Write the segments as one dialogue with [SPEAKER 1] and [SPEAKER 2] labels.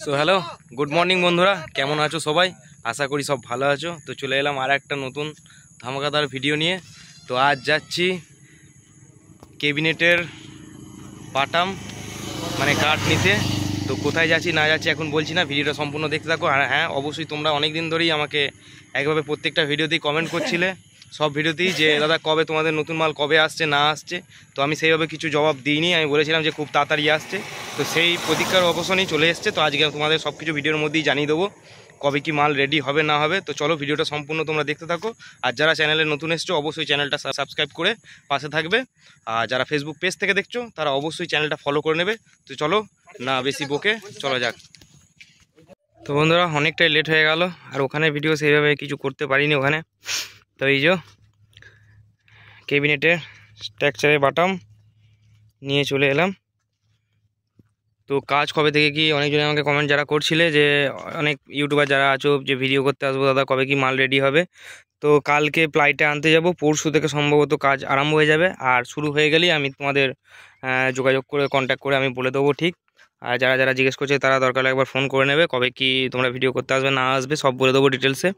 [SPEAKER 1] So hello, good morning বন্ধুরা, কেমন আছো সবাই? আশা করি সব ভালো আছো। তো চলে এলাম আর একটা নতুন ধামাকাদার ভিডিও নিয়ে। তো আজ যাচ্ছি ক্যাবিনেটের বাটাম মানে কাঠ নিতে। তো কোথায় যাচ্ছি না যাচ্ছি এখন বলছি না, ভিডিওটা সম্পূর্ণ দেখতে থাকো। আর হ্যাঁ, অবশ্যই তোমরা অনেক দিন ধরেই আমাকে একভাবে প্রত্যেকটা ভিডিওতেই কমেন্ট করছিলে, সব ভিডিওতেই, যে দাদা কবে তোমাদের নতুন মাল কবে আসছে না আসছে। তো আমি সেইভাবে কিছু জবাব দিইনি, আমি বলেছিলাম যে খুব তাড়াতাড়ি আসছে। তো সেই প্রতীক্ষার অবসানেই চলে এসছে। তো আজকে তোমাদের সব কিছু ভিডিওর মধ্যেই জানিয়ে দেবো কবে কি মাল রেডি হবে না হবে। তো চলো ভিডিওটা সম্পূর্ণ তোমরা দেখতে থাকো। আর যারা চ্যানেলে নতুন এসছো অবশ্যই চ্যানেলটা সাবস্ক্রাইব করে পাশে থাকবে। আর যারা ফেসবুক পেজ থেকে দেখছো তারা অবশ্যই চ্যানেলটা ফলো করে নেবে। তো চলো না বেশি বকে চলো যাক। তো বন্ধুরা অনেকটাই লেট হয়ে গেল, আর ওখানে ভিডিও সেইভাবে কিছু করতে পারিনি ওখানে। তো এই যে ক্যাবিনেটের স্ট্রাকচারের বাটাম নিয়ে চলে এলাম। তো কাজ কবে থেকে কি, অনেকজনে আমাকে কমেন্ট যারা করছিলে, যে অনেক ইউটিউবার যারা আছো যে ভিডিও করতে আসবো দাদা কবে কি মাল রেডি হবে। তো কালকে প্লাইটা আনতে যাব, পরশু থেকে সম্ভবত কাজ আরম্ভ হয়ে যাবে। আর শুরু হয়ে গেলেই আমি তোমাদের যোগাযোগ করে কন্ট্যাক্ট করে আমি বলে দেবো ঠিক। আর যারা যারা জিজ্ঞেস করছে তারা দরকার হলে একবার ফোন করে নেবে, কবে কি তোমরা ভিডিও করতে আসবে না আসবে সব বলে দেবো ডিটেলসে।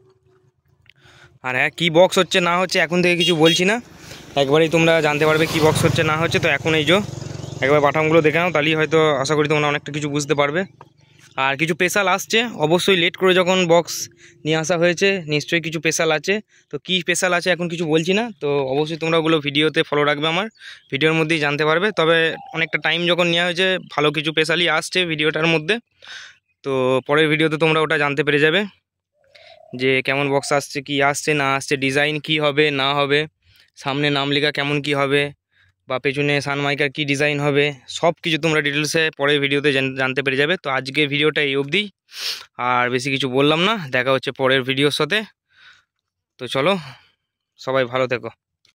[SPEAKER 1] আর হ্যাঁ, কী বক্স হচ্ছে না হচ্ছে এখন থেকে কিছু বলছি না, একবারেই তোমরা জানতে পারবে কী বক্স হচ্ছে না হচ্ছে। তো এখন এই যে একবার বাটামগুলো দেখে নাও, তাহলেই হয়তো আশা করি তোমরা অনেকটা কিছু বুঝতে পারবে। আর কিছু স্পেশাল আসছে, অবশ্যই লেট করে যখন বক্স নিয়ে আসা হয়েছে নিশ্চয়ই কিছু স্পেশাল আছে। তো কী স্পেশাল আছে এখন কিছু বলছি না, তো অবশ্যই তোমরা ওগুলো ভিডিওতে ফলো রাখবে, আমার ভিডিওর মধ্যেই জানতে পারবে। তবে অনেকটা টাইম যখন নেওয়া হয়েছে, ভালো কিছু স্পেশালই আসছে ভিডিওটার মধ্যে। তো পরের ভিডিওতে তোমরা ওটা জানতে পেরে যাবে যে কেমন বক্স আসছে, কি আসছে না আসছে, ডিজাইন কি হবে না হবে, সামনে নাম লেখা কেমন কি হবে, বা পেছনে সানমাইকার কি ডিজাইন হবে, সব কিছু তোমরা ডিটেলসে পরের ভিডিওতে জানতে পেরে যাবে। তো আজকের ভিডিওটা এই অবধি, আর বেশি কিছু বললাম না, দেখা হচ্ছে পরের ভিডিওর সাথে। তো চলো, সবাই ভালো থেকো।